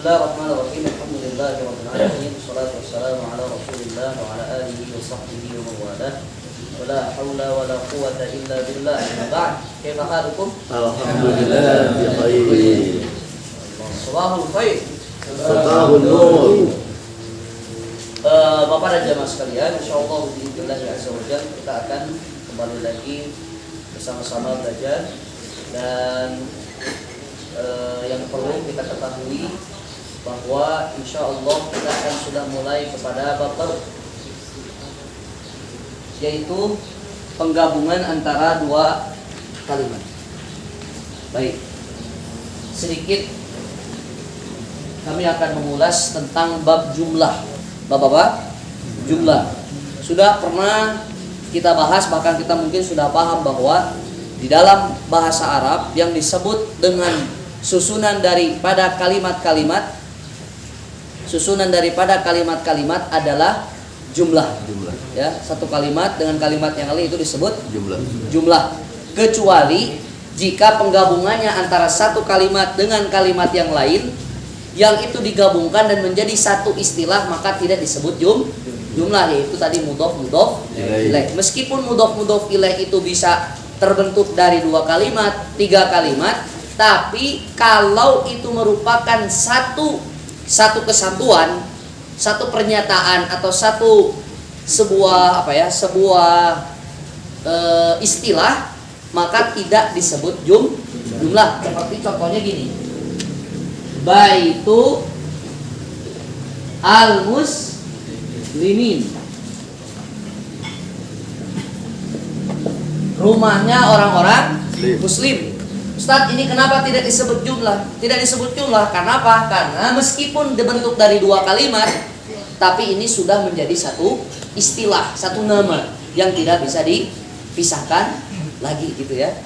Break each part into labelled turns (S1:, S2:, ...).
S1: Bismillahirrahmanirrahim. Alhamdulillahirabbil alamin. Wassalatu wassalamu ala Rasulillah wa ala alihi wa sahbihi wa man walah. Wala haula wala quwwata illa billah. Ba'd. Kaifa halukum?
S2: Alhamdulillah bi khair.
S1: Sabahul khair.
S2: Sabahun nur.
S1: Bapak dan jamaah sekalian, insyaallah biidznillah azza wajalla kita akan kembali lagi bersama-sama belajar. Dan yang perlu kita ketahui bahwa insya Allah kita akan sudah mulai kepada bab baru, yaitu penggabungan antara dua kalimat. Baik, sedikit kami akan mengulas tentang bab jumlah. Bab apa? Jumlah. Sudah pernah kita bahas, bahkan kita mungkin sudah paham bahwa di dalam bahasa Arab yang disebut dengan susunan daripada kalimat-kalimat adalah jumlah. Ya, satu kalimat dengan kalimat yang lain itu disebut jumlah. Kecuali jika penggabungannya antara satu kalimat dengan kalimat yang lain, yang itu digabungkan dan menjadi satu istilah, maka tidak disebut jumlah, yaitu tadi mudhof ilaih. Meskipun mudhof ilaih itu bisa terbentuk dari 2 kalimat, 3 kalimat, tapi kalau itu merupakan satu kesatuan, satu pernyataan atau sebuah istilah, maka tidak disebut jumlah. Seperti contohnya gini, baitu al-muslimin, rumahnya orang-orang muslim. Ustaz, ini kenapa tidak disebut jumlah? Tidak disebut jumlah karena apa? Karena meskipun dibentuk dari 2 kalimat, tapi ini sudah menjadi satu istilah, satu nama yang tidak bisa dipisahkan lagi, gitu ya.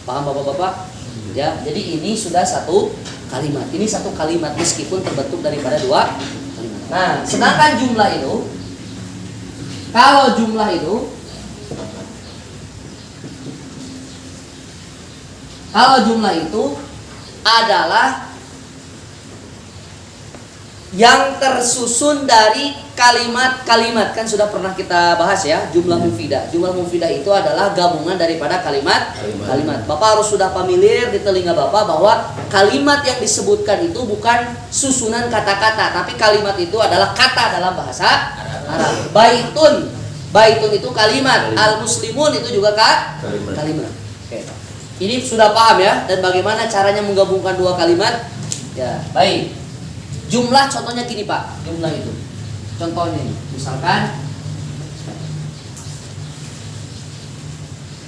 S1: Paham Bapak-bapak? Ya, jadi ini sudah satu kalimat. Ini satu kalimat meskipun terbentuk daripada 2 kalimat. Nah, sedangkan jumlah itu, kalau jumlah itu adalah yang tersusun dari kalimat-kalimat. Kan sudah pernah kita bahas ya, jumlah mufidah. Jumlah mufidah itu adalah gabungan daripada kalimat. Bapak harus sudah familiar di telinga Bapak bahwa kalimat yang disebutkan itu bukan susunan kata-kata, tapi kalimat itu adalah kata dalam bahasa Arab. Baitun itu kalimat, al-muslimun itu juga kalimat. Oke. Ini sudah paham ya, dan bagaimana caranya menggabungkan 2 kalimat? Ya, baik. Jumlah contohnya gini Pak, jumlah itu. Contohnya ini, misalkan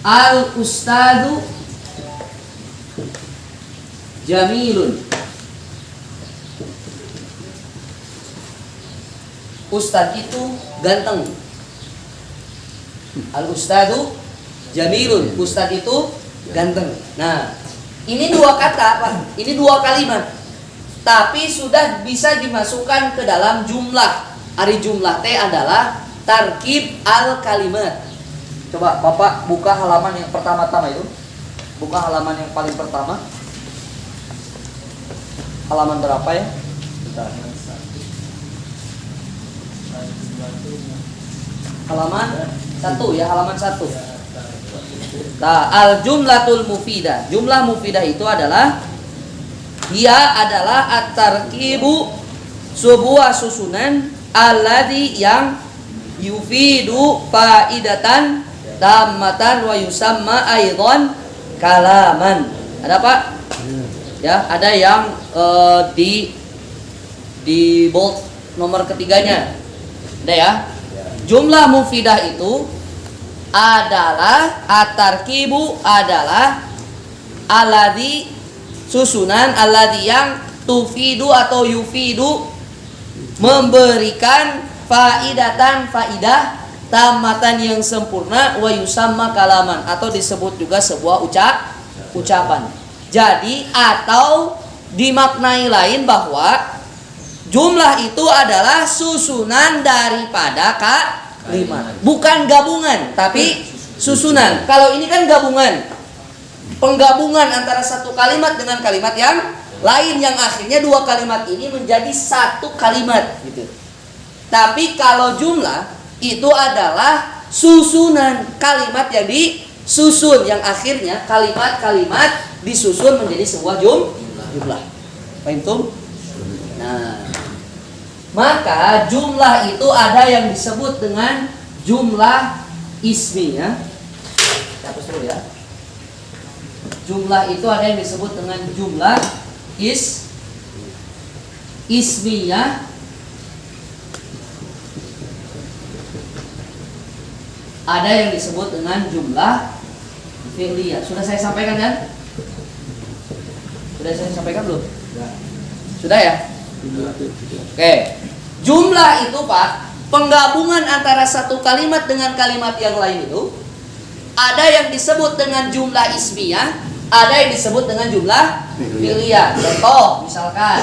S1: al-ustadu jamilun. Ustad itu ganteng. Al-ustadu jamilun, ustad itu ganteng. Nah, ini 2 kata Pak, ini 2 kalimat, tapi sudah bisa dimasukkan ke dalam jumlah. Ari jumlah teh adalah tarkib al-kalimat. Coba Bapak buka halaman yang pertama-tama itu. Buka halaman yang paling pertama. Halaman berapa ya? Halaman 1 ya, halaman 1. Nah, al-jumlatul mufidah. Jumlah mufidah itu adalah at-tarkibu, sebuah susunan alladzi yang yufidu faidatan tammatan wa yusamma aidan kalaman. Ada Pak? Ya, ada yang di bold nomor ketiganya. Ada ya? Jumlah mufidah itu adalah at-tarkibu, adalah alladzi, susunan alladzi yang tufidu atau yufidu, memberikan faidatan, faidah tamatan yang sempurna, wa yusamma kalaman, atau disebut juga sebuah ucapan. Jadi atau dimaknai lain bahwa jumlah itu adalah susunan daripada kalimat, bukan gabungan, tapi susunan. Kalau ini kan gabungan, penggabungan antara satu kalimat dengan kalimat yang lain yang akhirnya dua kalimat ini menjadi satu kalimat gitu. Tapi kalau jumlah itu adalah susunan kalimat yang disusun, yang akhirnya kalimat-kalimat disusun menjadi sebuah jumlah. Paham tuh? Nah, maka jumlah itu ada yang disebut dengan jumlah ismiyah. Hapus dulu ya. Jumlah itu ada yang disebut dengan jumlah ismiyah. Ada yang disebut dengan jumlah fi'liyah. Sudah saya sampaikan kan? Sudah saya sampaikan belum? Sudah ya? Oke. Jumlah itu Pak, penggabungan antara satu kalimat dengan kalimat yang lain itu ada yang disebut dengan jumlah ismiyah, ada yang disebut dengan jumlah fi'liyah. Contoh, misalkan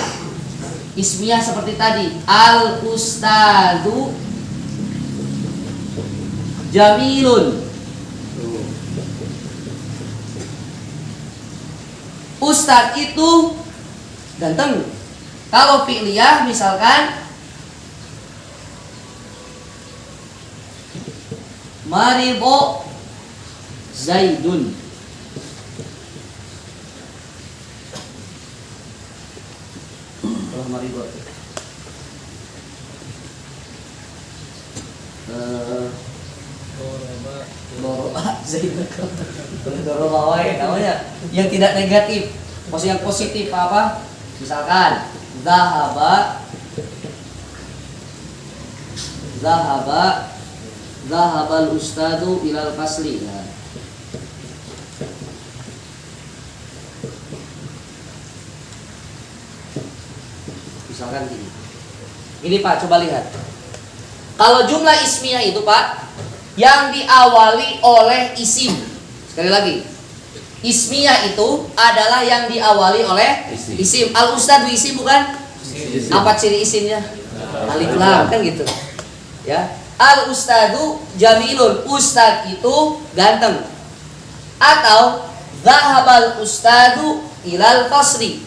S1: ismiyah seperti tadi, al-ustadu jamilun. Ustadz itu ganteng. Kalau fi'liyah misalkan maribo Zaidun. Oh, maribo. Doroba Zaidun. Doroba namanya yang tidak negatif, maksud yang positif apa? Misalkan zahabal ustadu ilal fasli. Nah. Misalkan gini. Ini Pak, coba lihat. Kalau jumlah ismiyah itu Pak, yang diawali oleh isim. Sekali lagi. Ismiyah itu adalah yang diawali oleh isim. Al-ustadu isim bukan?
S2: Isim.
S1: Apa ciri isimnya? Alif lam kan gitu. Ya. Al-ustadu jamilun. Ustad itu ganteng. Atau zahabal ustadu ilal fasri.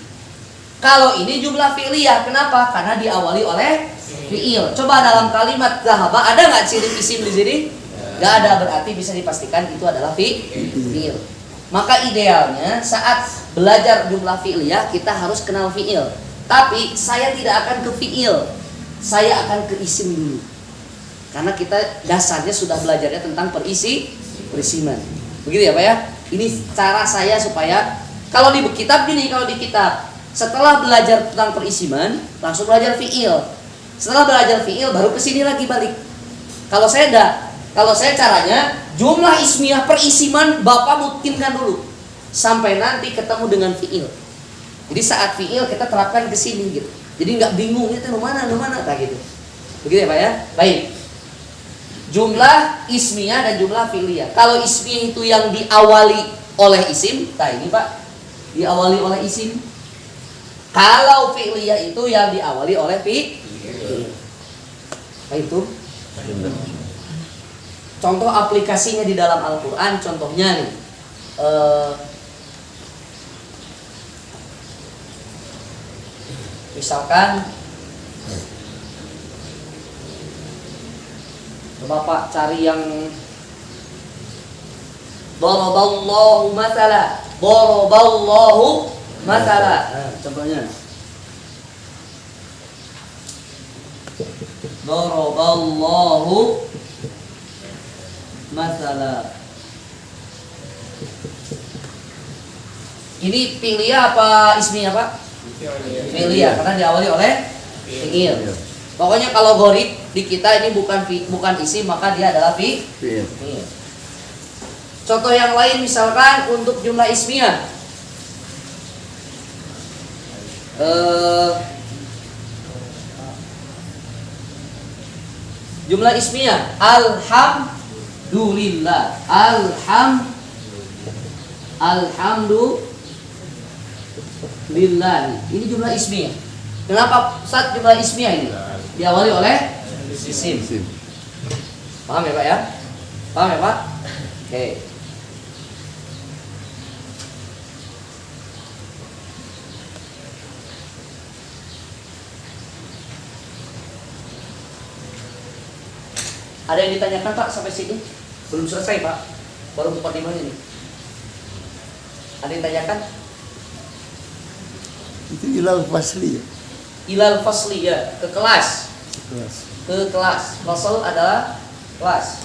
S1: Kalau ini jumlah fi'liyah, kenapa? Karena diawali oleh fi'il. Coba dalam kalimat zahaba ada nggak ciri isim di sini? Nggak ada, berarti bisa dipastikan itu adalah fi'il. Maka idealnya saat belajar jumlah fi'liyah kita harus kenal fi'il. Tapi saya tidak akan ke fi'il, saya akan ke isim dulu. Karena kita dasarnya sudah belajarnya tentang perisiman. Begitu ya Pak ya? Ini cara saya supaya kalau di kitab gini, kalau di kitab setelah belajar tentang perisiman langsung belajar fi'il. Setelah belajar fi'il baru ke sini lagi balik. Kalau saya enggak. Kalau saya caranya jumlah ismiyah perisiman Bapak mutimkan dulu sampai nanti ketemu dengan fi'il. Jadi saat fi'il kita terapkan ke sini gitu. Jadi nggak bingung itu mana tak gitu. Begitu ya Pak ya? Baik. Jumlah ismiyah dan jumlah fi'liyah. Kalau ismiyah itu yang diawali oleh isim, nah ini Pak, diawali oleh isim. Kalau fi'liyah itu yang diawali oleh fi'il. Nah itu. Contoh aplikasinya di dalam Al-Quran, contohnya nih, misalkan, coba Pak cari yang Daraballahu mathala. Daraballahu mathala. Nah, contohnya Daraballahu mathala. Ini fi'liyah apa ismiyah Pak? Fi'liyah, karena diawali oleh fi'il. Pokoknya kalau gharib di kita ini bukan isim, maka dia adalah fi'il. Contoh yang lain misalkan untuk jumlah ismiyah. Jumlah ismiyah alhamdulillah. Alhamdulillah. Ini jumlah ismiyah. Kenapa saat jumlah ismiyah ini diawali oleh isim? Paham ya Pak ya? Paham ya Pak? Oke. Ada yang ditanyakan Pak sampai sini? Belum selesai Pak, baru 45 ini. Ada yang ditanyakan?
S3: Itu ilal fasli ya.
S1: Ilal fasli ya, ke kelas.
S3: Kelas.
S1: Ke kelas. Fasal adalah kelas.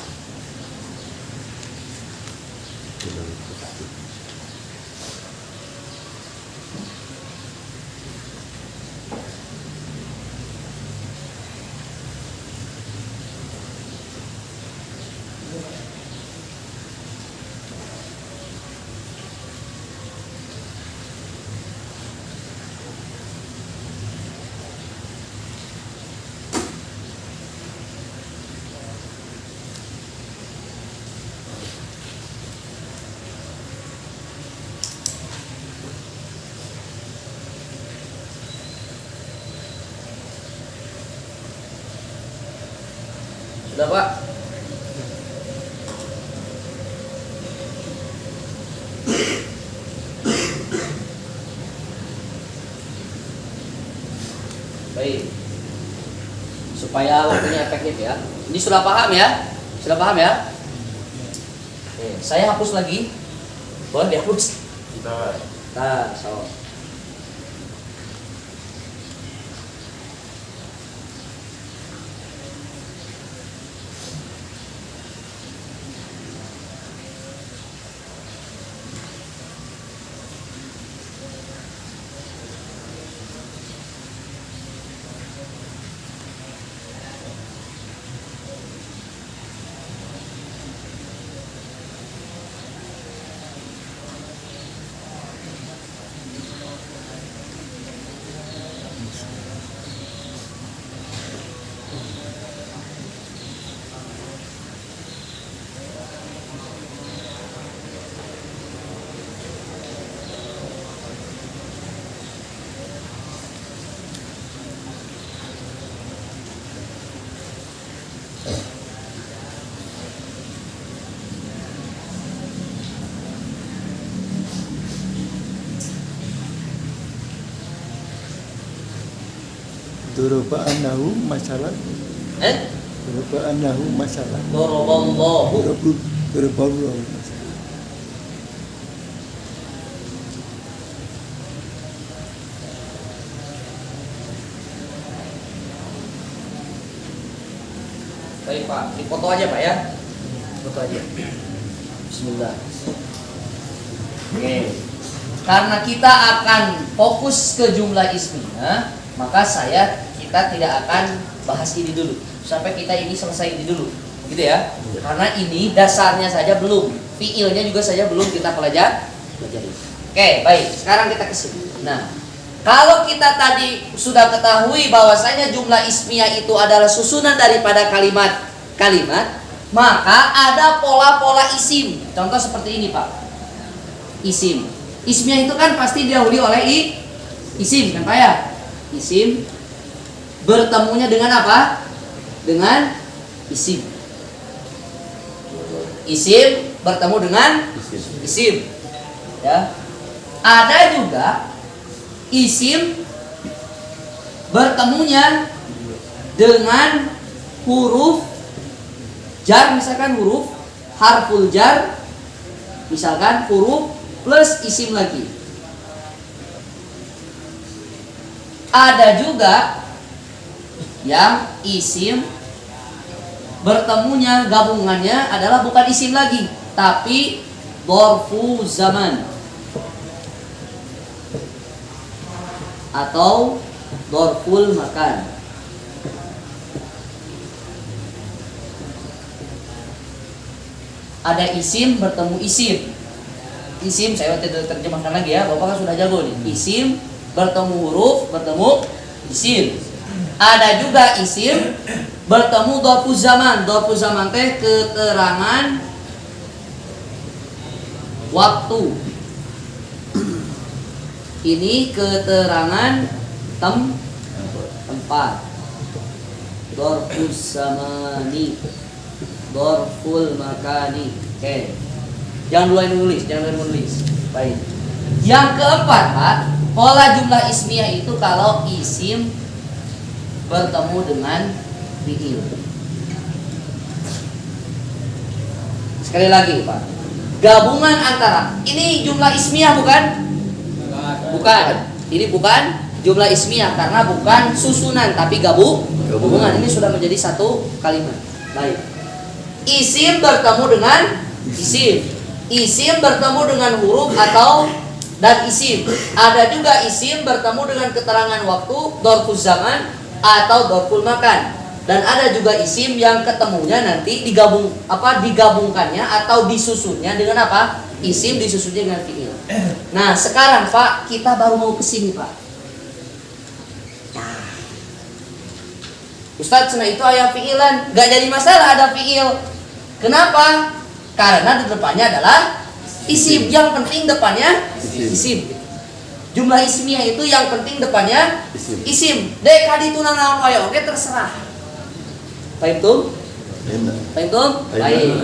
S1: Sudah Pak? Baik. Supaya waktunya efektif ya. Ini sudah paham ya? Sudah paham ya? Oke, saya hapus lagi. Boleh dihapus? Nah, so.
S3: Duruba annahu masalah. Duruba annahu masalah.
S1: Doroballahu.
S3: Duruba Allah masalah.
S1: Baik Pak, dipoto aja Pak ya. Foto aja. Bismillah. Oke. Karena kita akan fokus ke jumlah isminya, maka kita tidak akan bahas ini dulu sampai kita ini selesai ini dulu, gitu ya. Karena ini dasarnya saja belum, fiilnya juga saja belum kita pelajari. Oke, baik. Sekarang kita ke sini. Nah, kalau kita tadi sudah ketahui bahwasanya jumlah ismiyah itu adalah susunan daripada kalimat-kalimat, maka ada pola-pola isim. Contoh seperti ini, Pak. Isim. Ismiyah itu kan pasti didahului oleh isim, kan Pak ya? Isim bertemunya dengan apa? Dengan isim. Isim bertemu dengan isim. Ya. Ada juga isim bertemunya dengan huruf jar, misalkan huruf harful jar, misalkan huruf plus isim lagi. Ada juga yang isim bertemunya gabungannya adalah bukan isim lagi, tapi dzarfu zaman atau dzarful makan. Ada isim bertemu isim. Isim saya tidak terjemahkan lagi ya, Bapak kan sudah jago nih. Isim bertemu huruf, bertemu isim. Ada juga isim bertemu dzarfu zaman. Dzarfu zaman teh keterangan waktu. Ini keterangan tempat. Dzarfu zamani, dzarful makani. Oke. Jangan dulu nulis, Baik. Yang keempat, Pak, pola jumlah ismiyah itu kalau isim bertemu dengan fiil. Sekali lagi Pak, gabungan antara ini jumlah ismiyah bukan? Bukan. Ini bukan jumlah ismiyah karena bukan susunan tapi gabungan. Ini sudah menjadi satu kalimat. Baik. Isim bertemu dengan isim. Isim bertemu dengan huruf atau dan isim. Ada juga isim bertemu dengan keterangan waktu, dzarfuz zaman atau dzarful makan. Dan ada juga isim yang ketemunya nanti digabungkannya atau disusunnya dengan apa? Isim disusunnya dengan fiil. Nah, sekarang Pak, kita baru mau ke sini, Pak. Nah. Ustadz, nah itu ayat fiilan, gak jadi masalah ada fiil. Kenapa? Karena di depannya adalah isim. Yang penting depannya isim. Jumlah ismiyah itu yang penting depannya isim. Dek kadi tunang naon wae oke terserah. Paham tuh? Paham tuh? Baik.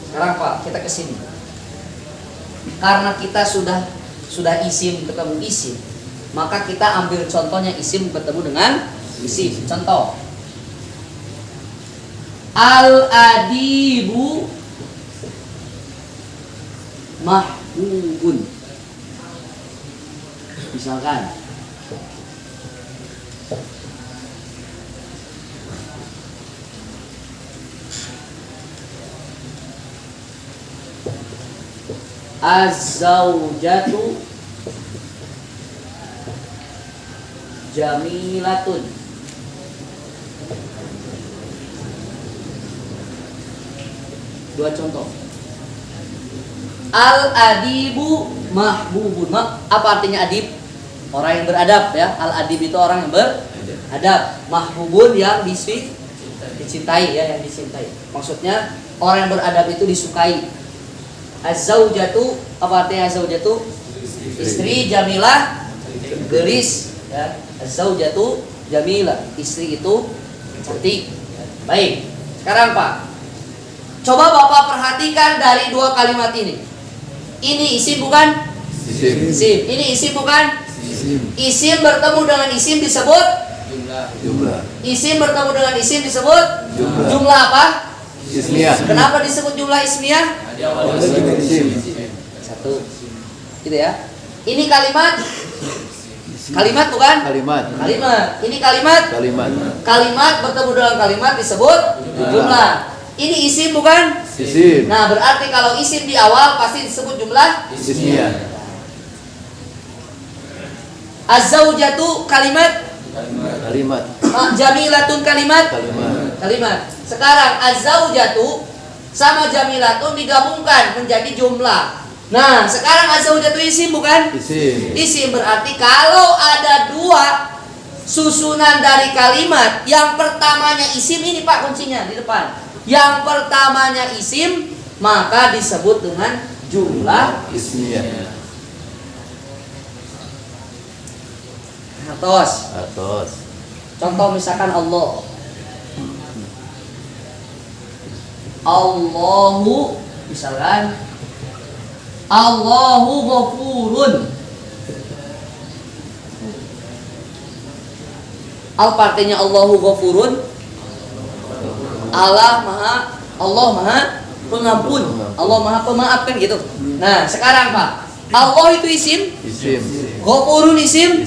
S1: Sekarang Pak, kita ke sini. Karena kita sudah isim ketemu isim, maka kita ambil contohnya isim ketemu dengan isim. Contoh. Al-adibu mahbubun. Misalkan az-zaujatu jamilatun. Dua contoh. Al-adibu mahbubun. Apa artinya adib? Orang yang beradab ya. Al-adib itu orang yang beradab. Mahbubun yang dicintai ya, yang dicintai. Maksudnya orang yang beradab itu disukai. Az-zaujatu, apa artinya az-zaujatu? Istri jamilah, gelis ya. Az-zaujatu jamilah, istri itu cantik. Baik. Sekarang Pak, coba Bapak perhatikan dari dua kalimat ini. Ini isim bukan? Isim. Ini isim bukan? Isim bertemu dengan isim disebut
S2: Jumlah.
S1: Isim bertemu dengan isim disebut jumlah apa?
S2: Ismiyah.
S1: Kenapa disebut jumlah ismiyah? Satu. Gitu ya. Ini kalimat bukan? Kalimat. Ini kalimat. Kalimat bertemu dengan kalimat disebut jumlah. Ini isim bukan?
S2: Isim.
S1: Nah, berarti kalau isim di awal pasti disebut jumlah
S2: Ismiyah.
S1: Az-zaujatu kalimat. Jamilatun kalimat. Sekarang az-zaujatu sama jamilatun digabungkan menjadi jumlah. Nah, sekarang az-zaujatu isim bukan? Isim berarti kalau ada dua susunan dari kalimat, yang pertamanya isim, ini Pak kuncinya di depan. Yang pertamanya isim, maka disebut dengan jumlah
S2: Ismiyah.
S1: Atos. Contoh misalkan Allah. Allahu, misalkan Allahu ghafurun. Apa artinya Allahu ghafurun? Allah maha pengampun. Allah maha pemaaf kan gitu. Nah, sekarang Pak, Allah itu isim. Ghafurun isim.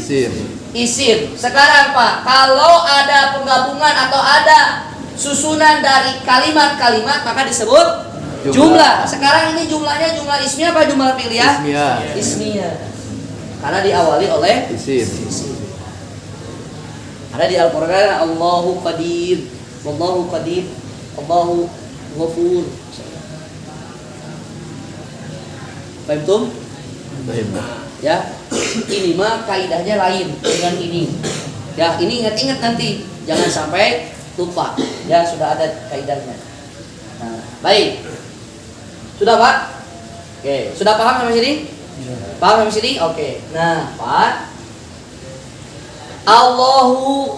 S1: Sekarang Pak, kalau ada penggabungan atau ada susunan dari kalimat-kalimat maka disebut jumlah. Sekarang ini jumlahnya jumlah ismiyah apa jumlah fi'liyah? Ismiyah. Karena diawali oleh isim. Ada di Al-Qur'an Allahu Qadir, Wallahu Qadir, Allahu Ghafur. Paham tuh? Ya, ini mah kaidahnya lain dengan ini. Ya, ini ingat-ingat nanti, jangan sampai lupa. Ya, sudah ada kaidahnya. Nah, baik. Sudah Pak? Oke, sudah paham sampai sini? Paham sampai sini? Oke. Nah, Pak, Allahu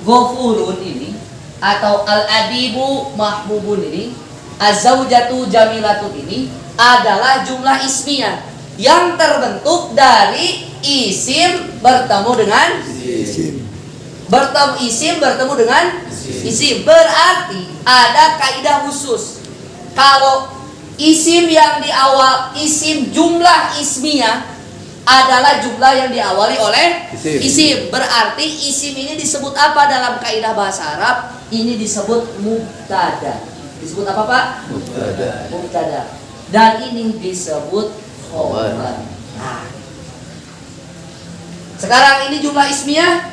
S1: Ghafurun ini atau Al-Adibu Mahbubun ini, Az-Zaujatu Jamilatun ini adalah jumlah ismiyah yang terbentuk dari isim bertemu dengan Bertemu isim bertemu dengan isim. Berarti ada kaidah khusus. Kalau isim yang di awal, isim jumlah ismiyah adalah jumlah yang diawali oleh isim. Berarti isim ini disebut apa dalam kaidah bahasa Arab? Ini disebut mubtada. Disebut apa, Pak? Mubtada. Dan ini disebut khobar. Nah. Sekarang ini jumlah ismiyah.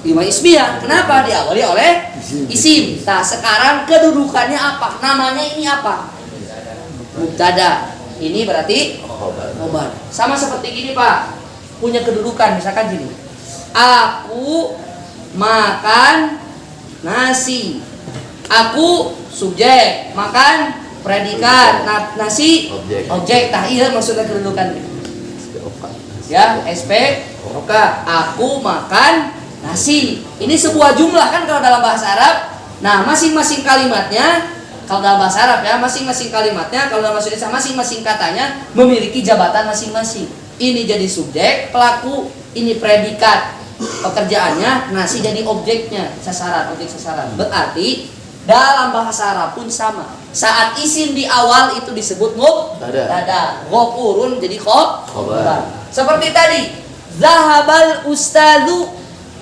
S1: Jumlah ismiyah. Kenapa? Diawali oleh isim. Nah, sekarang kedudukannya apa? Namanya ini apa? Mubtada. Ini berarti khobar. Sama seperti gini, Pak. Punya kedudukan misalkan gini. Aku makan nasi. Aku subjek, makan predikat, nasi objek. Tah iya maksudnya kedudukan. Ya, SPOK. Aku makan nasi. Ini sebuah jumlah kan kalau dalam bahasa Arab. Nah, masing-masing kalimatnya kalau dalam bahasa Arab ya, masing-masing kalimatnya kalau dalam bahasa Indonesia masing-masing katanya memiliki jabatan masing-masing. Ini jadi subjek, pelaku, ini predikat. Pekerjaannya, nasi jadi objeknya, sasaran, objek sasaran. Berarti dalam bahasa Arab pun sama. Saat isim di awal itu disebut mubtada. Ghafurun jadi khobar. Seperti tadi, zahabal ustadu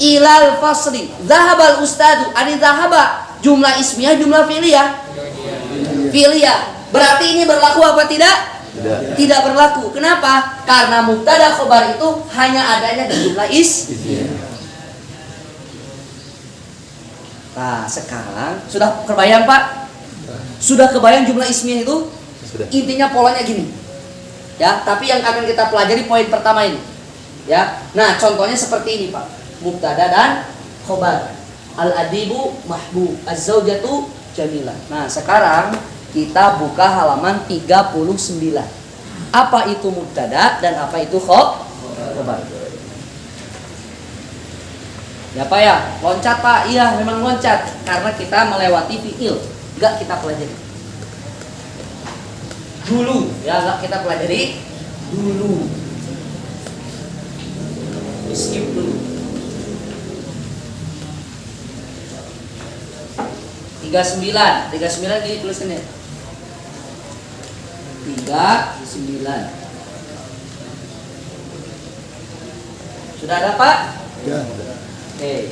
S1: ilal fasli. Zahabal ustadu, ani zahaba jumlah ismiyah, jumlah fi'liyah. Fi'liyah. Berarti ini berlaku apa tidak? Tidak berlaku. Kenapa? Karena mubtada khobar itu hanya adanya di jumlah ismiyah. Nah, sekarang sudah kebayang, Pak? Sudah kebayang jumlah ismiyah itu? Sudah. Intinya polanya gini. Ya, tapi yang akan kita pelajari poin pertama ini. Ya. Nah, contohnya seperti ini, Pak. Mubtada dan khobar. Al-adibu mahbub, az-zaujatu jamilah. Nah, sekarang kita buka halaman 39. Apa itu mubtada dan apa itu khobar? Ya, Pak ya, loncat, Pak. Iya, memang loncat karena kita melewati fi'il. Enggak kita pelajari dulu, ya, enggak kita pelajari dulu. Skip dulu. 39 gini tulisannya. 39. Sudah ada, Pak?
S3: Ya.
S1: Oke.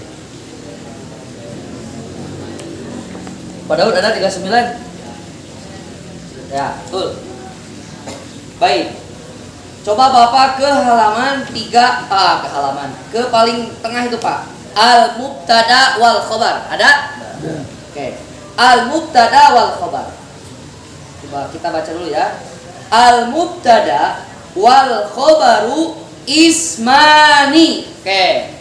S1: Pak Daud ada 39? Ya, betul. Baik. Coba Bapak ke halaman 3, ke paling tengah itu, Pak. Al-mubtada wal khobar. Ada? Oke. Al-mubtada wal khobar. Coba kita baca dulu ya. Al-mubtada wal khobaru ismani. Oke.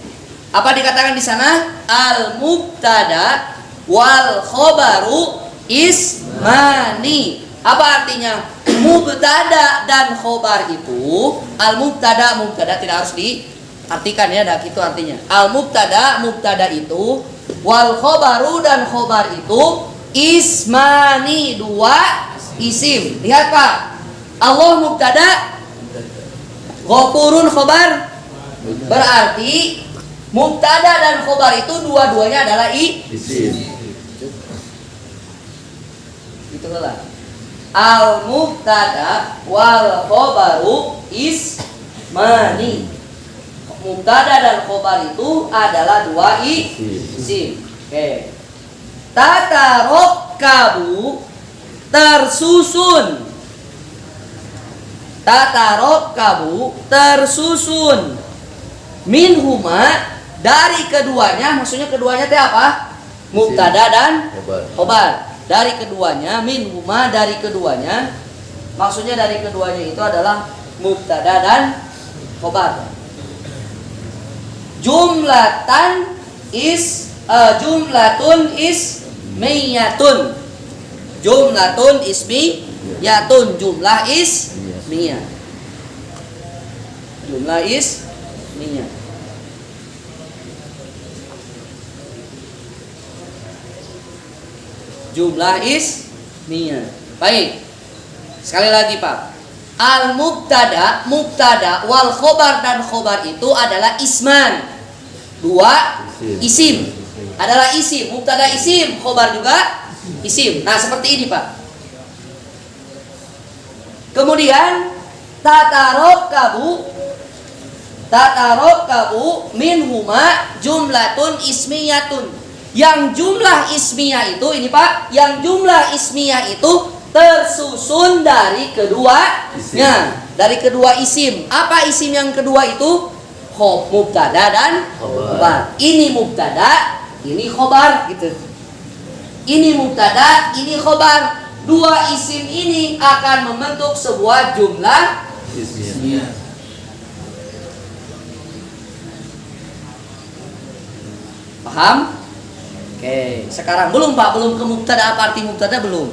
S1: Apa dikatakan di sana? Al-mubtada wal khobaru ismani. Apa artinya? Mubtada dan khobar itu, al-mubtada tidak harus diartikan ya, dak itu artinya. Al-mubtada itu, wal khobaru dan khobar itu ismani, dua isim. Lihat, Pak. Allah mubtada, ghafurun khobar. Berarti mubtada dan khobar itu dua-duanya adalah isim. Itulah. Al-mubtada wal khobaru ismani. Mubtada dan khobar itu adalah dua isim. Oke. Tatarokkabu tersusun. Tatarokkabu tersusun. Minhuma dari keduanya, maksudnya keduanya itu apa? Mubtada dan khobar. Dari keduanya, minhuma dari keduanya, maksudnya dari keduanya itu adalah mubtada dan khobar. Jumlatun ismiyatun. Jumlatun ismiyatun, jumlah ismiyah. Jumlah ismiyah. Jumlah ismiyah. Baik. Sekali lagi, Pak. Al-mubtada, mubtada wal khobar dan khobar itu adalah isman. dua isim. Adalah isim, mubtada isim, khobar juga isim. Nah, seperti ini, Pak. Kemudian tatarakabu minhuma jumlatun ismiyatun. Yang jumlah ismiyah itu ini Pak, yang jumlah ismiyah itu tersusun dari keduanya, dari kedua isim. Apa isim yang kedua itu? Mubtada dan khobar. Ini mubtada, ini khobar gitu. Ini mubtada, ini khobar. Dua isim ini akan membentuk sebuah jumlah
S2: Ismiyah.
S1: Paham? Oke, sekarang belum Pak, belum ke mubtada, apa arti mubtada belum.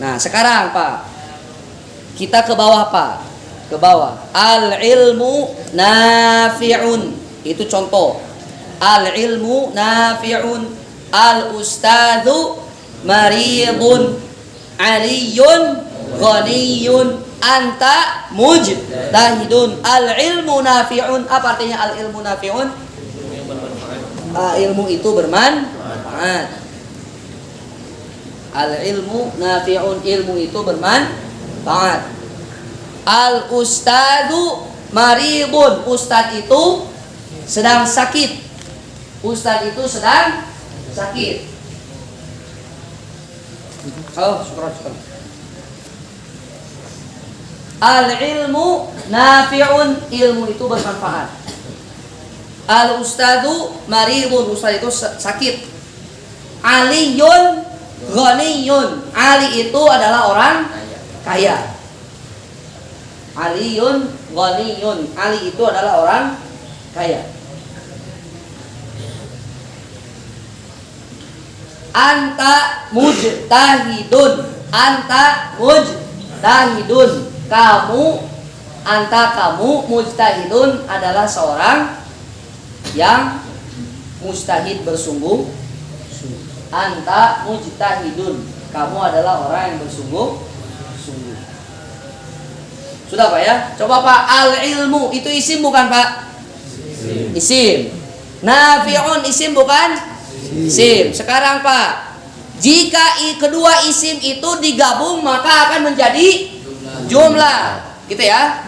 S1: Nah, sekarang Pak, kita ke bawah Pak, ke bawah. Al ilmu nafi'un, itu contoh. Al ilmu nafi'un, al ustadzu maridun, aliyun ghaniyun, anta mujtahidun. Al ilmu nafi'un, apa artinya al ilmu nafi'un? Ilmu itu bermanfaat. Al ilmu nafi'un, ilmu itu bermanfaat. Al ustadu maridun, ustad itu sedang sakit. Ustad itu sedang sakit. Oh, syukur. Al ilmu nafi'un, ilmu itu bermanfaat. Al ustadu maridun, ustad itu sakit. Aliyun ghaniyun, Ali itu adalah orang kaya. Aliyun ghaniyun, Ali itu adalah orang kaya. Anta mujtahidun, anta mujtahidun, kamu, anta kamu, mujtahidun adalah seorang yang mustahid bersungguh. Anta mujtahidun, kamu adalah orang yang bersungguh-sungguh. Sudah Pak ya? Coba Pak, al ilmu itu isim bukan Pak? Isim. Nafi'un isim bukan? Isim. Sekarang Pak, jika kedua isim itu digabung maka akan menjadi jumlah, gitu ya.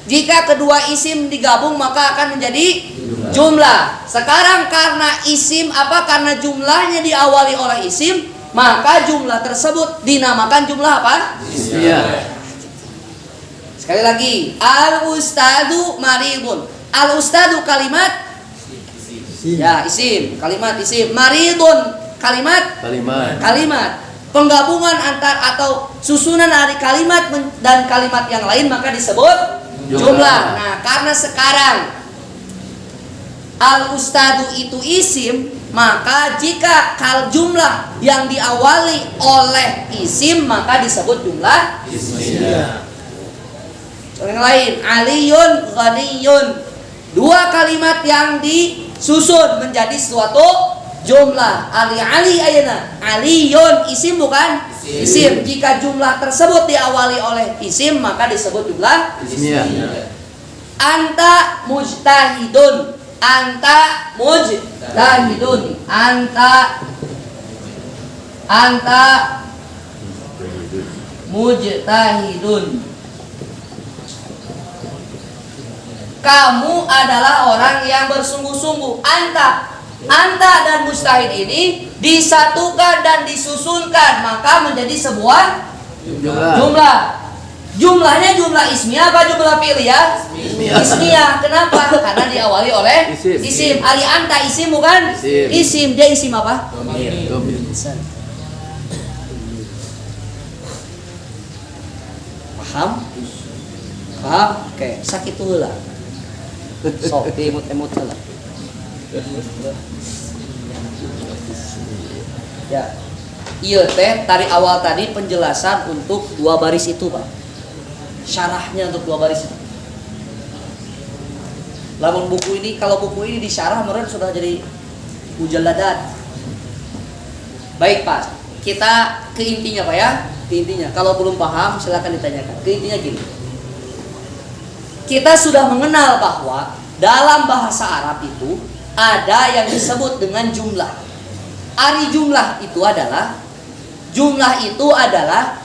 S1: Jika kedua isim digabung maka akan menjadi jumlah. Sekarang karena isim apa? Karena jumlahnya diawali oleh isim, maka jumlah tersebut dinamakan jumlah apa?
S2: Ismiyah.
S1: Sekali lagi, al ustadu maridun. Al ustadu kalimat ya isim, kalimat isim. Maridun kalimat penggabungan antar atau susunan dari kalimat dan kalimat yang lain maka disebut jumlah. Nah, karena sekarang al ustadu itu isim, maka jika jumlah yang diawali oleh isim maka disebut jumlah
S2: Ismiyah.
S1: yang lain. Aliyun ghaniyun, dua kalimat yang disusun menjadi suatu jumlah. Ali ayana, aliyun isim bukan? Isim. Jika jumlah tersebut diawali oleh isim maka disebut jumlah
S2: Ismiyah.
S1: Anta mujtahidun, anta mujtahidun, anta mujtahidun. Kamu adalah orang yang bersungguh-sungguh. Anta dan mujtahid ini disatukan dan disusunkan maka menjadi sebuah jumlah. Jumlahnya jumlah ismiyah apa jumlah fi'liyah? Ismiyah. Kenapa? Karena diawali oleh isim. Ali anta isim bukan? Isim. Dia isim apa? Paham? Paham? Oke, sakit heula. Sok dimut-emut heula. Ya. Iya teh dari awal tadi penjelasan untuk dua baris itu Pak. Syarahnya untuk dua baris itu. Lamun buku ini, kalau buku ini disyarah meren sudah jadi mujalladat. Baik Pak, kita ke intinya Pak ya. Ke intinya, kalau belum paham silakan ditanyakan. Ke intinya gini. Kita sudah mengenal bahwa dalam bahasa Arab itu ada yang disebut dengan jumlah. Jumlah itu adalah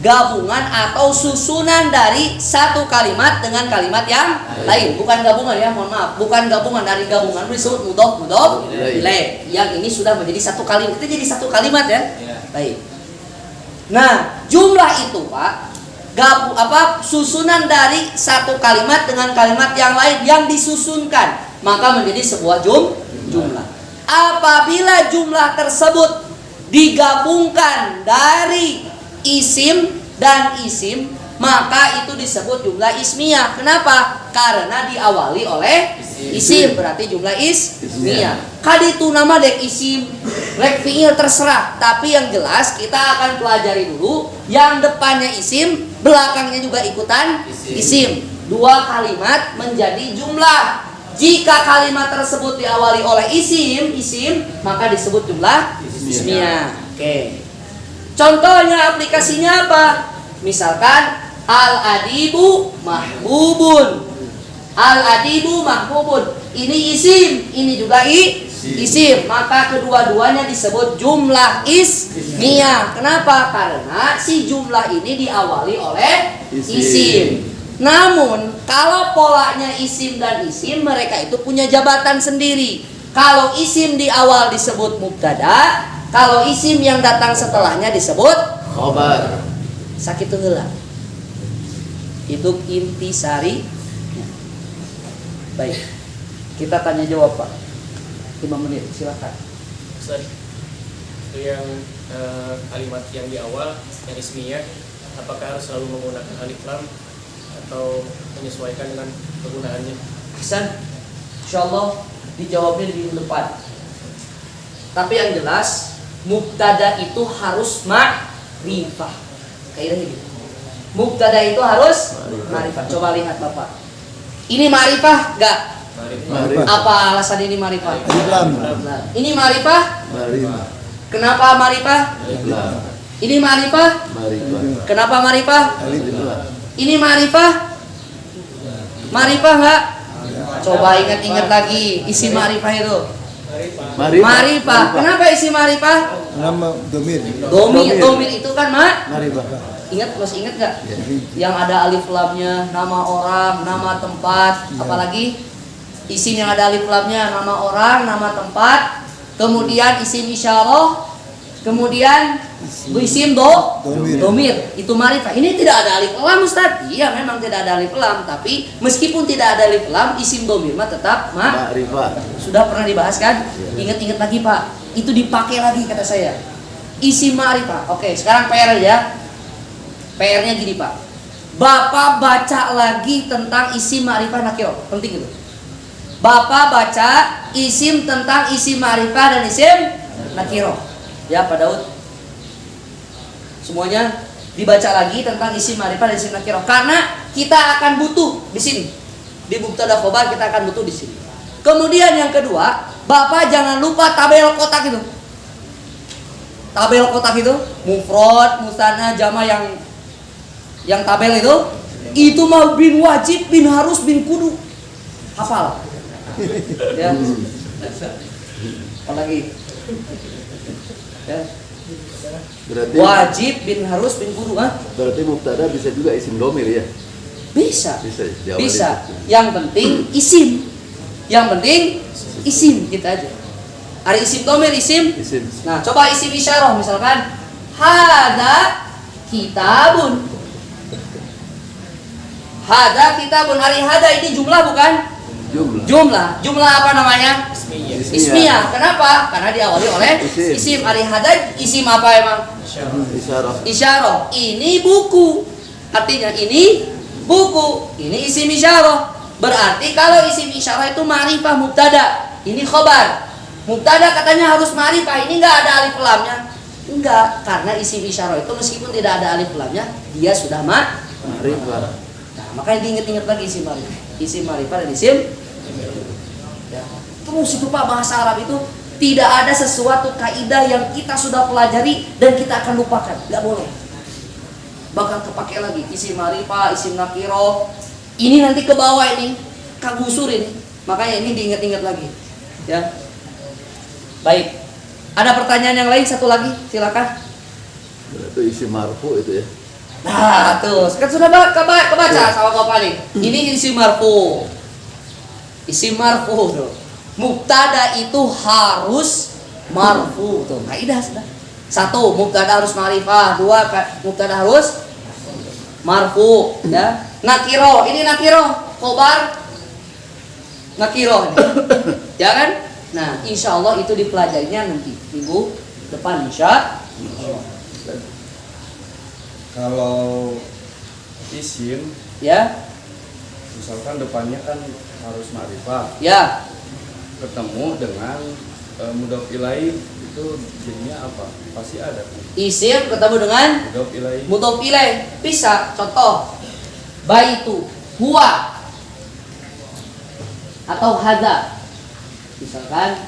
S1: gabungan atau susunan dari satu kalimat dengan kalimat yang lain. Bukan gabungan ya, mohon maaf. Bukan gabungan dari gabungan disebut mudhof ilaih. Yang ini sudah menjadi satu kalimat. Itu jadi satu kalimat ya. Baik. Nah, jumlah itu Pak, susunan dari satu kalimat dengan kalimat yang lain yang disusunkan, maka menjadi sebuah jumlah. Apabila jumlah tersebut digabungkan dari isim dan isim, maka itu disebut jumlah ismiyah. Kenapa? Karena diawali oleh isim, berarti jumlah ismiyah. Kaditu nama dek isim, rek fiil terserah. Tapi yang jelas kita akan pelajari dulu yang depannya isim, belakangnya juga ikutan isim. Dua kalimat menjadi jumlah. Jika kalimat tersebut diawali oleh isim, maka disebut jumlah ismiyah. Oke. Contohnya aplikasinya apa? Misalkan al-adibu mahbubun. Al-adibu mahbubun. Ini isim, ini juga isim. Maka kedua-duanya disebut jumlah ismiyah. Kenapa? Karena si jumlah ini diawali oleh isim. Namun kalau polanya isim dan isim, mereka itu punya jabatan sendiri. Kalau isim di awal disebut mubtada, kalau isim yang datang setelahnya disebut
S2: Khobar.
S1: Sakit heula. Itu intisari. Baik. Kita tanya jawab Pak. 5 menit, silakan.
S4: Ustaz, itu yang kalimat yang di awal yang ismiyah, apakah harus selalu menggunakan alif lam atau menyesuaikan dengan penggunaannya?
S1: Hasan, insyaallah dijawabnya di depan. Tapi yang jelas mubtada itu harus ma'rifah. Kayak gitu. Mubtada itu harus ma'rifah. Coba lihat Bapak. Ini ma'rifah enggak?
S2: Ma'rifah.
S1: Apa alasan ini ma'rifah?
S3: Lam.
S1: Ini ma'rifah?
S2: Ma'rifah.
S1: Kenapa ma'rifah?
S2: Lam.
S1: Ini ma'rifah?
S2: Ma'rifah.
S1: Kenapa ma'rifah?
S2: Lam.
S1: Ini ma'rifah? Ma'rifah enggak? Coba ingat-ingat lagi isi ma'rifah itu. Ma'rifah. Kenapa isi ma'rifah?
S3: Nama domir.
S1: Domir itu kan
S3: Marifah.
S1: Ingat, masih ingat gak? Yang ada alif lamnya, nama orang, nama tempat, apalagi isim yang ada alif lamnya, nama orang, nama tempat, kemudian isim isyarah, kemudian isim domir, itu ma'rifah. Ini tidak ada alif lam Ustaz. Iya, memang tidak ada alif lam, tapi meskipun tidak ada alif lam, isim domir mah tetap
S2: Ma'rifah.
S1: Sudah pernah dibahas kan? Ingat-ingat lagi Pak. Itu dipakai lagi kata saya. Isim ma'rifah. Oke, sekarang PR ya. PR-nya gini Pak. Bapak baca lagi tentang isim ma'rifah nakirah. Penting itu. Bapak baca isim tentang isim ma'rifah dan isim nakirah. Ya Pak Daud. Semuanya dibaca lagi tentang isim ma'rifah dan isim nakirah. Karena kita akan butuh di sini. Di mubtada khobar kita akan butuh di sini. Kemudian yang kedua, Bapak jangan lupa tabel kotak itu. Tabel kotak itu, mufrad, musanna, jama yang tabel itu mah bin wajib, bin harus, bin kudu. Hafal. Ya. Apa lagi? Ya.
S2: Berarti
S1: Wajib, bin harus, bin kudu,
S2: berarti mubtada bisa juga isim domir ya?
S1: Bisa.
S2: Bisa.
S1: Bisa. Yang penting isim. Yang penting isim kita aja. Ada isim domir, isim. Nah, coba isim isyarah misalkan hadza kitabun. Hadza kitabun. Hari hadza ini jumlah bukan? Jumlah. Jumlah apa namanya? Ismiyah. Kenapa? Karena diawali oleh isim. Hari hadza isim apa emang? Isyarah. Ini buku. Artinya ini buku. Ini isim isyarah. Berarti kalau isim isyarah itu ma'rifah mubtada. Ini khobar. Mubtada katanya harus ma'rifah. Ini enggak ada alif lamnya. Enggak, karena isim isyarah itu meskipun tidak ada alif lamnya, dia sudah ma'rifah. Nah, makanya diingat-ingat lagi isim ma'rifah. Isim ma'rifah dan isim ya. Terus itu Pak, bahasa Arab itu tidak ada sesuatu kaidah yang kita sudah pelajari dan kita akan lupakan. Enggak boleh. Bakal kepake lagi isim ma'rifah, isim nakirah. Ini nanti ke bawah ini, kagusur ini. Makanya ini diingat-ingat lagi. Ya. Baik. Ada pertanyaan yang lain satu lagi, silakan.
S2: Berarti isi marfu itu ya.
S1: Nah, tuh, kan sudah kebaca sama Bapak nih. Ini isim marfu. Isim marfu tuh. Mubtada itu harus marfu tuh. Kaidah sudah. Satu, mubtada harus ma'rifah. Dua, mubtada harus marfu, ya. Nakiro, ini nakiro, khobar nakiro. Ya kan? Nah, insya Allah itu dipelajarinya nanti minggu depan insya Allah.
S5: Kalau isim,
S1: Ya,
S5: misalkan depannya kan harus ma'rifah,
S1: ya.
S5: ketemu dengan mudhof ilaih, itu jadinya apa? Pasti ada kan?
S1: Isim ketemu dengan
S5: Mudhof ilaih.
S1: mudhof ilaih. Bisa, contoh. Baitu, huwa atau hadza. Misalkan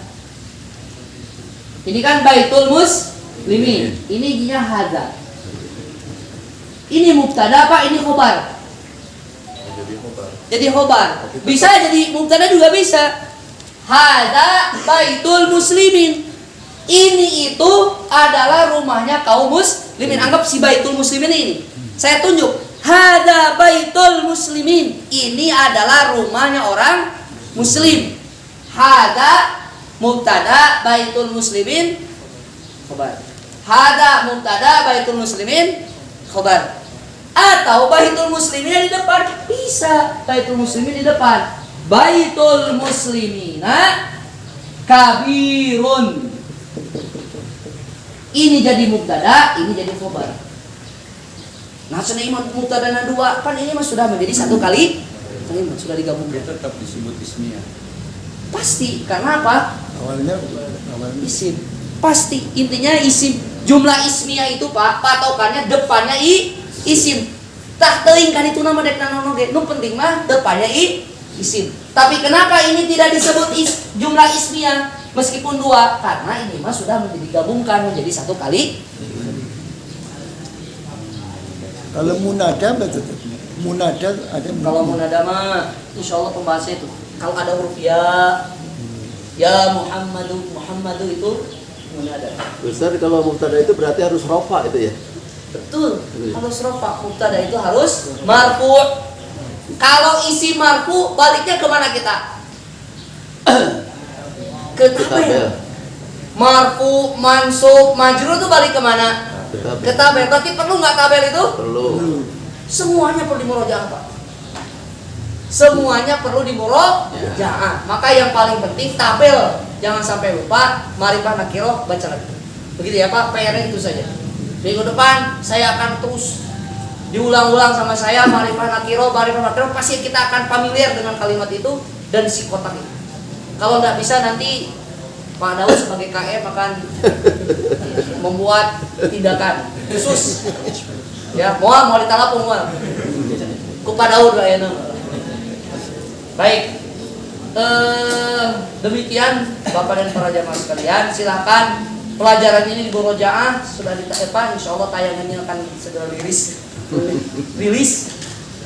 S1: ini kan baitul muslimin. Ini ginya hadza. Ini mubtada apa? Ini khobar.
S5: Jadi khobar.
S1: Jadi khobar. Bisa jadi mubtada juga bisa. Hadza baitul muslimin. Ini itu adalah rumahnya kaum muslimin. Anggap si baitul muslimin ini. Saya tunjuk. Hadza baitul muslimin. Ini adalah rumahnya orang muslim. Hadza mubtada baitul muslimin khobar. Hadza mubtada baitul muslimin khobar. Atau baitul muslimin di depan, bisa baitul muslimin di depan. Baitul muslimina kabirun. Ini jadi mubtada, ini jadi khobar. Nah, sudah mubtada dua, kan ini mah sudah menjadi satu kali kalimat, sudah digabungkan.
S5: Dia tetap disebut ismiyah.
S1: Pasti, karena apa?
S3: Awalnya
S1: Isim. Pasti, intinya isim. Jumlah ismiyah itu Pak, patokannya depannya isim. Tah teuing kan itu nama dek nanono ge. Nu penting mah depannya isim. Tapi kenapa ini tidak disebut jumlah ismiyah meskipun dua? Karena ini mah sudah menjadi gabungkan menjadi satu kali.
S3: kalau munada betul. Munada ada
S1: Kalau munada mah insya Allah pembahasannya itu. Kalau ada huruf ya Muhammadu itu munada.
S2: Ustaz, kalau mubtada itu berarti harus rofa itu ya.
S1: Betul. Harus rofa. Mubtada itu harus marfu. Kalau isi marfu baliknya kemana kita? Ke tabel. Marfu, mansub, majrur itu balik kemana? Ke tabel. Berarti perlu nggak tabel itu?
S2: Perlu.
S1: Semuanya perlu dimurojaah Pak. Semuanya perlu dimurojaah. Maka yang paling penting tabel. Jangan sampai lupa. Ma'rifah nakirah baca lagi. Begitu ya Pak. PR-nya itu saja. Minggu depan saya akan terus diulang-ulang sama saya ma'rifah nakirah pasti kita akan familiar dengan kalimat itu dan si kotak itu. Kalau nggak bisa nanti Pak Daud sebagai KM akan membuat tindakan khusus. Ya, mau ditelepon mau. Ku Pak Daud lah ya. Baik. Demikian Bapak dan para jamaah sekalian, silakan pelajaran ini di murojaah sudah ditekan, insya Allah tayangannya akan segera rilis.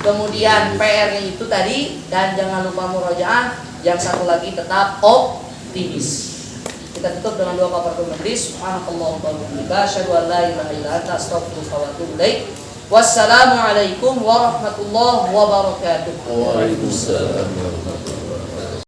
S1: Kemudian PR-nya itu tadi, dan jangan lupa murojaah. Yang satu lagi tetap optimis. Kita tutup dengan doa kafaratul majlis. Subhanallah wa bihamdihi, asyhadu an la ilaha illa anta, astaghfiruka wa atubu ilaik. Wassalamualaikum warahmatullahi wabarakatuh.
S2: Waalaikumsalam warahmatullahi wabarakatuh.